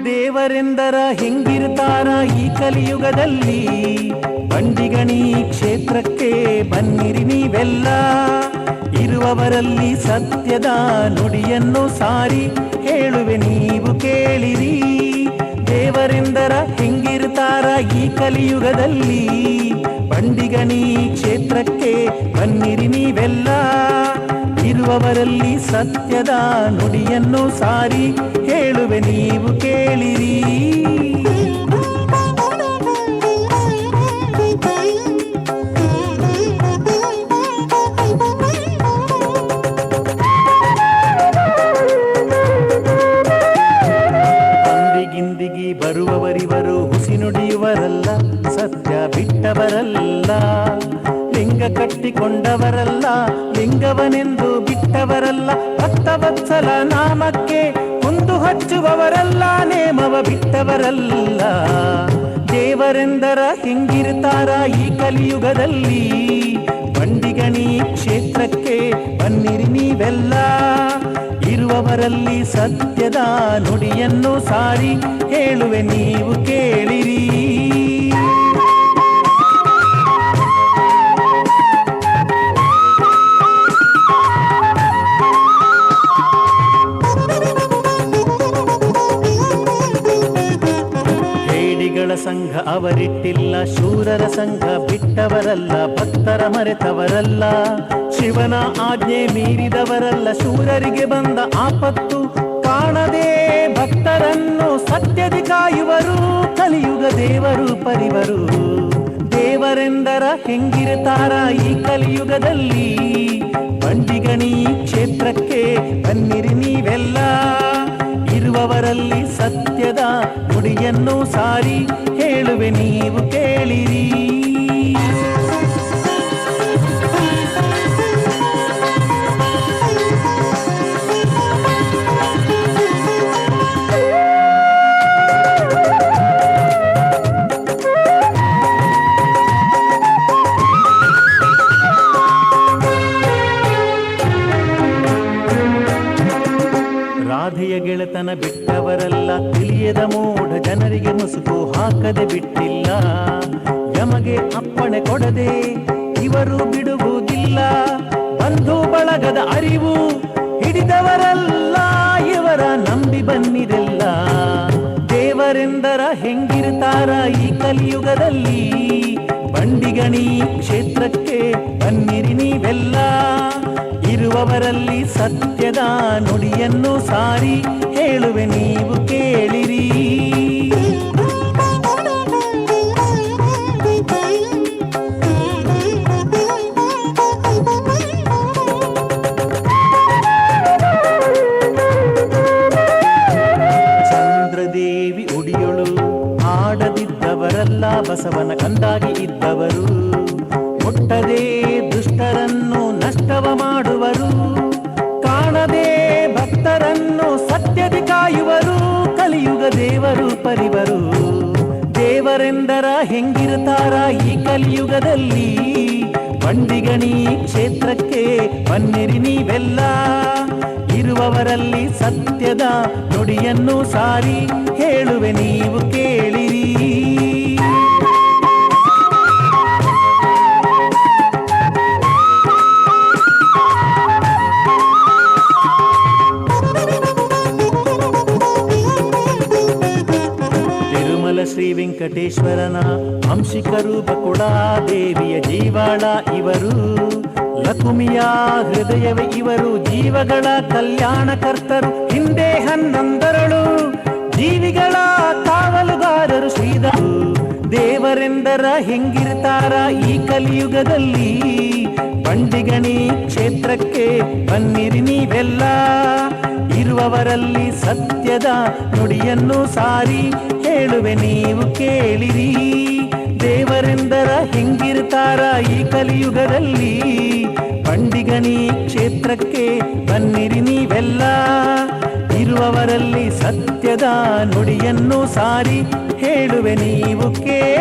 ದೇವರೆಂದರ ಹೆಂಗಿರ್ತಾರ ಈ ಕಲಿಯುಗದಲ್ಲಿ, ಬಂಡಿಗಣಿ ಕ್ಷೇತ್ರಕ್ಕೆ ಬನ್ನಿರಿ ನೀವೆಲ್ಲ. ಇರುವವರಲ್ಲಿ ಸತ್ಯದ ನುಡಿಯನ್ನು ಸಾರಿ ಹೇಳುವೆ ನೀವು ಕೇಳಿರಿ. ದೇವರೆಂದರ ಹೆಂಗಿರ್ತಾರ ಈ ಕಲಿಯುಗದಲ್ಲಿ, ಬಂಡಿಗಣಿ ಕ್ಷೇತ್ರಕ್ಕೆ ಬನ್ನಿರಿ ನೀವೆಲ್ಲ. ಇರುವವರಲ್ಲಿ ಸತ್ಯದ ನುಡಿಯನ್ನು ಸಾರಿ ಹೇಳುವೆ ನೀವು ಕೇಳಿರಿ. ಅಂದಿಗಿಂದಿಗಿ ಬರುವವರಿವರು ಹುಸಿ ನುಡಿಯುವರಲ್ಲ, ಸತ್ಯ ಬಿಟ್ಟವರಲ್ಲ. ಲಿಂಗ ಕಟ್ಟಿಕೊಂಡವರಲ್ಲ, ಲಿಂಗವನೆಂದು ಬಿಟ್ಟವರಲ್ಲ. ಭಕ್ತವತ್ಸಲ ನಾಮಕ್ಕೆ ಕುಂದು ಹಚ್ಚುವವರಲ್ಲ, ನೇಮವ ಬಿಟ್ಟವರಲ್ಲ. ದೇವರೆಂದರ ಹೆಂಗಿರ್ತಾರ ಈ ಕಲಿಯುಗದಲ್ಲಿ, ಬಂಡಿಗಣಿ ಕ್ಷೇತ್ರಕ್ಕೆ ಬನ್ನಿರಿ ನೀವೆಲ್ಲ. ಇರುವವರಲ್ಲಿ ಸತ್ಯದ ನುಡಿಯನ್ನು ಸಾರಿ ಹೇಳುವೆ ನೀವು ಕೇಳಿರಿ. ಸಂಘ ಅವರಿಟ್ಟಿಲ್ಲ, ಶೂರರ ಸಂಘ ಬಿಟ್ಟವರಲ್ಲ, ಭಕ್ತರ ಮರೆತವರಲ್ಲ. ಶಿವನ ಆಜ್ಞೆ ಮೀರಿದವರಲ್ಲ, ಶೂರರಿಗೆ ಬಂದ ಆಪತ್ತು ಕಾಣದೆ ಭಕ್ತರನ್ನು ಸತ್ಯದಿ ಕಾಯುವರು. ಕಲಿಯುಗ ದೇವರು ಪರಿವರು. ದೇವರೆಂದರ ಹೆಂಗಿರ್ತಾರ ಈ ಕಲಿಯುಗದಲ್ಲಿ, ಬಂಡಿಗಣಿ ಕ್ಷೇತ್ರಕ್ಕೆ ಬನ್ನಿರಿ ನೀವೆಲ್ಲ. ಇರುವವರಲ್ಲಿ ಸತ್ಯದ ನುಡಿಯನ್ನು ಸಾರಿ ಹೇಳುವೆ ನೀವು ಕೇಳಿರಿ. ರಾಧೆಯ ಗೆಳೆತನ ಬಿಟ್ಟವರಲ್ಲ, ತಿಳಿಯದ ಮೂಢ ಜನರಿಗೆ ಮುಸುಕು ಹಾಕದೆ ಬಿಟ್ಟಿಲ್ಲ. ಯಮಗೆ ಅಪ್ಪಣೆ ಕೊಡದೆ ಇವರು ಬಿಡುವುದಿಲ್ಲ, ಬಂಧು ಬಳಗದ ಅರಿವು ಹಿಡಿದವರಲ್ಲ, ಇವರ ನಂಬಿ ಬನ್ನಿರೆಲ್ಲ. ದೇವರೆಂದರ ಹೆಂಗಿರ್ತಾರ ಈ ಕಲಿಯುಗದಲ್ಲಿ, ಬಂಡಿಗಣಿ ಕ್ಷೇತ್ರಕ್ಕೆ ಬನ್ನಿರಿ ನೀವೆಲ್ಲ. ಇರುವವರಲ್ಲಿ ಸತ್ಯದ ನುಡಿಯನ್ನು ಸಾರಿ ಹೇಳುವೆ ನೀವು ಕೇಳಿರಿ. ಚಂದ್ರದೇವಿ ಉಡಿಯೊಳು ಆಡದಿದ್ದವರಲ್ಲ, ಬಸವನ ಕಂದಾಗಿ ಇದ್ದವರು. ಮುಟ್ಟದೆ ದುಷ್ಟರನ್ನು ನಷ್ಟವ ಮಾಡುವರು, ಕಾಣದೆ ಭಕ್ತರನ್ನು ಸತ್ಯದಿ ಕಾಯುವರು. ಕಲಿಯುಗ ದೇವರು ಪರಿವರು. ದೇವರೆಂದರ ಹೆಂಗಿರ್ತಾರ ಈ ಕಲಿಯುಗದಲ್ಲಿ, ಬಂಡಿಗಣಿ ಕ್ಷೇತ್ರಕ್ಕೆ ಬನ್ನಿರಿ ನೀವೆಲ್ಲ. ಇರುವವರಲ್ಲಿ ಸತ್ಯದ ನುಡಿಯನ್ನು ಸಾರಿ ಹೇಳುವೆ ನೀವು ಕೇಳಿರಿ. ಶ್ರೀ ವೆಂಕಟೇಶ್ವರನ ಅಂಶಿಕ ರೂಪ ಕೂಡ ದೇವಿಯ ಜೀವಾಳ ಇವರು. ಲಕುಮಿಯ ಹೃದಯವೇ ಇವರು, ಜೀವಗಳ ಕಲ್ಯಾಣಕರ್ತರು. ಹಿಂದೆ 11 ಜೀವಿಗಳ ಕಾವಲುಗಾರರು ಶ್ರೀಧರು. ದೇವರೆಂದರ ಹೆಂಗಿರ್ತಾರ ಈ ಕಲಿಯುಗದಲ್ಲಿ, ಬಂಡಿಗಣಿ ಕ್ಷೇತ್ರಕ್ಕೆ ಬನ್ನಿರಿ ನೀವೆಲ್ಲ. ಇರುವವರಲ್ಲಿ ಸತ್ಯದ ನುಡಿಯನ್ನು ಸಾರಿ ಹೇಳುವೆ ನೀವು ಕೇಳಿರಿ. ದೇವರೆಂದರ ಹೆಂಗಿರ್ತಾರ ಈ ಕಲಿಯುಗದಲ್ಲಿ, ಬಂಡಿಗಣಿ ಕ್ಷೇತ್ರಕ್ಕೆ ಬನ್ನಿರಿ ನೀವೆಲ್ಲ. ಇರುವವರಲ್ಲಿ ಸತ್ಯದ ನುಡಿಯನ್ನು ಸಾರಿ ಹೇಳುವೆ ನೀವು ಕೇಳಿ.